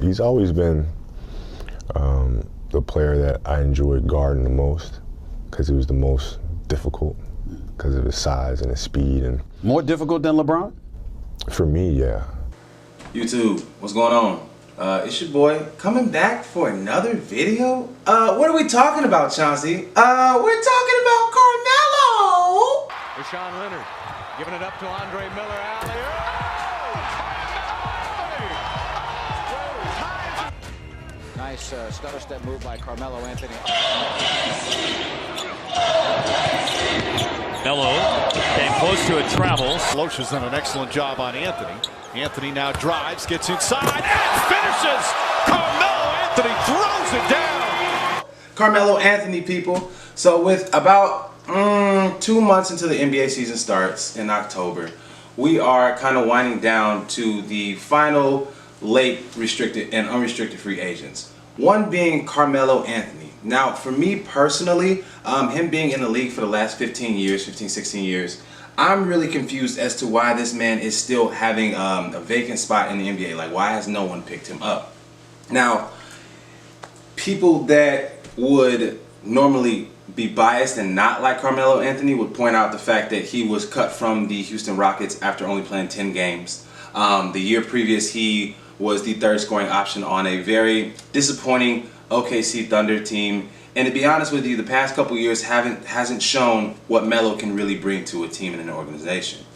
He's always been the player that I enjoyed guarding the most because he was the most difficult because of his size and his speed. And more difficult than LeBron? For me, yeah. YouTube, what's going on? It's your boy coming back for another video. What are we talking about, Chauncey? We're talking about Carmelo! Rashawn Leonard giving it up to Andre Miller. Alley. Nice stutter step move by Carmelo Anthony. Melo came close to it, travels. Loesch has done an excellent job on Anthony. Anthony now drives, gets inside, and finishes! Carmelo Anthony throws it down! Carmelo Anthony, people. So with about 2 months until the NBA season starts in October, we are kind of winding down to the final late restricted and unrestricted free agents. One being Carmelo Anthony. Now, for me personally, him being in the league for the last 16 years, I'm really confused as to why this man is still having a vacant spot in the NBA. Like, why has no one picked him up? Now, people that would normally be biased and not like Carmelo Anthony would point out the fact that he was cut from the Houston Rockets after only playing 10 games. The year previous, he was the third scoring option on a very disappointing OKC Thunder team. And to be honest with you, the past couple years hasn't shown what Melo can really bring to a team and an organization.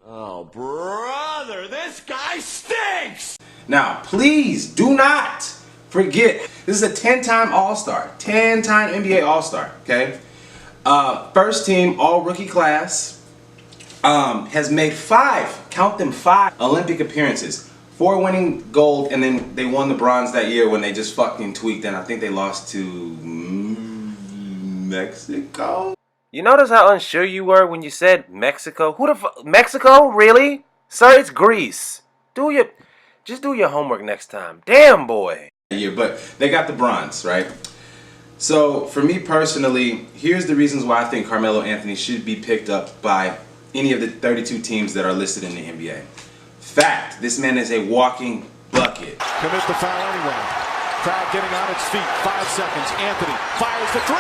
Oh, brother, this guy stinks! Now, please do not forget, this is a 10-time All-Star, 10-time NBA All-Star, okay? First team All-Rookie class, has made 5, count them 5 Olympic appearances. 4 winning gold, and then they won the bronze that year when they just fucking tweaked, and I think they lost to Mexico? You notice how unsure you were when you said Mexico? Who the fuck? Mexico? Really? Sir, it's Greece. Just do your homework next time. Damn, boy. Yeah, but they got the bronze, right? So, for me personally, here's the reasons why I think Carmelo Anthony should be picked up by any of the 32 teams that are listed in the NBA. Fact, this man is a walking bucket. Commit the foul anyway. Crowd getting on its feet. 5 seconds. Anthony fires the 3.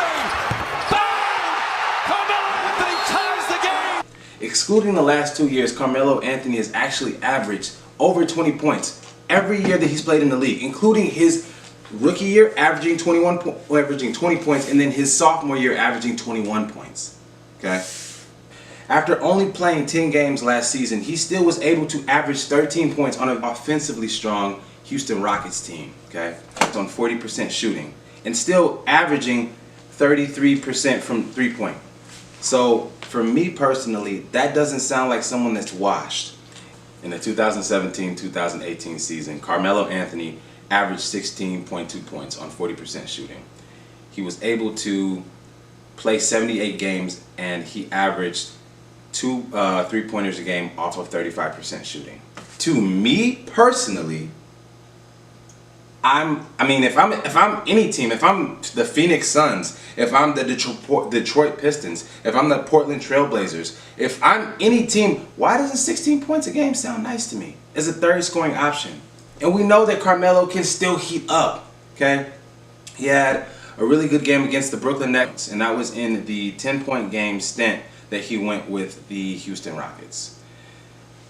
Bang! Carmelo Anthony ties the game! Excluding the last 2 years, Carmelo Anthony has actually averaged over 20 points every year that he's played in the league, including his rookie year averaging 20 points, and then his sophomore year averaging 21 points. Okay? After only playing 10 games last season, he still was able to average 13 points on an offensively strong Houston Rockets team, okay? It's on 40% shooting, and still averaging 33% from three-point. So, for me personally, that doesn't sound like someone that's washed. In the 2017-2018 season, Carmelo Anthony averaged 16.2 points on 40% shooting. He was able to play 78 games, and he averaged 2 3-pointers a game off of 35% shooting. To me personally, if I'm any team, if I'm the Phoenix Suns, if I'm the Detroit Pistons, if I'm the Portland Trailblazers, if I'm any team, why doesn't 16 points a game sound nice to me as a third scoring option? And we know that Carmelo can still heat up, okay? He had a really good game against the Brooklyn Nets, and that was in the 10-point game stint that he went with the Houston Rockets.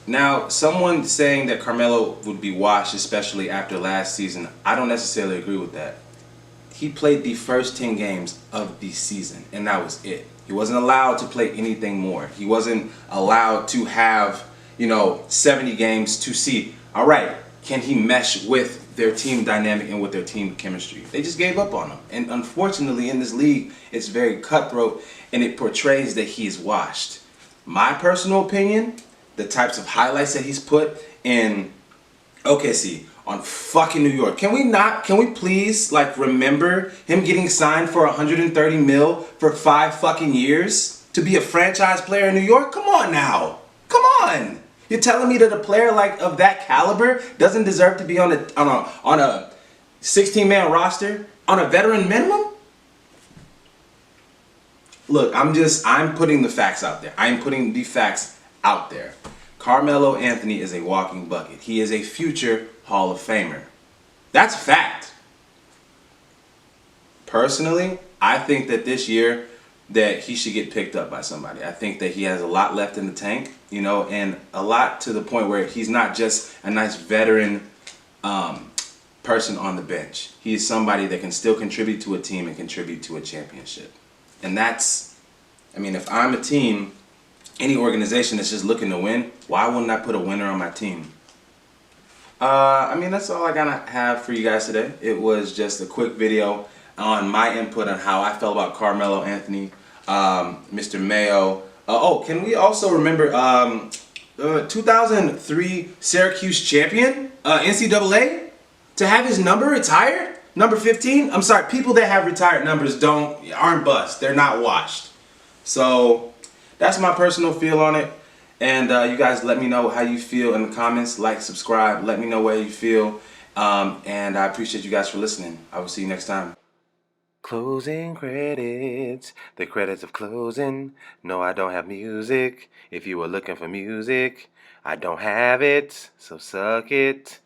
Now, someone saying that Carmelo would be washed, especially after last season, I don't necessarily agree with that. He played the first 10 games of the season, and that was it. He wasn't allowed to play anything more. He wasn't allowed to have, 70 games to see, all right, can he mesh with their team dynamic and with their team chemistry? They just gave up on him. And unfortunately, in this league, it's very cutthroat, and it portrays that he is washed. My personal opinion, the types of highlights that he's put in OKC, on fucking New York. Can we please, remember him getting signed for $130 million for 5 fucking years to be a franchise player in New York? Come on now. Come on. You're telling me that a player of that caliber doesn't deserve to be on a 16-man roster on a veteran minimum? Look, I'm putting the facts out there. I'm putting the facts out there. Carmelo Anthony is a walking bucket. He is a future Hall of Famer. That's fact. Personally, I think that this year that he should get picked up by somebody. I think that he has a lot left in the tank, and a lot to the point where he's not just a nice veteran person on the bench. He is somebody that can still contribute to a team and contribute to a championship. And if I'm a team, any organization that's just looking to win, why wouldn't I put a winner on my team? That's all I gotta have for you guys today. It was just a quick video on my input on how I felt about Carmelo Anthony, Mr. Mayo. Can we also remember 2003 Syracuse champion, NCAA, to have his number retired? Number 15? I'm sorry, people that have retired numbers aren't bust. They're not washed. So that's my personal feel on it. And you guys let me know how you feel in the comments. Like, subscribe. Let me know where you feel. And I appreciate you guys for listening. I will see you next time. Closing credits, the credits of closing. No, I don't have music. If you were looking for music, I don't have it, so suck it.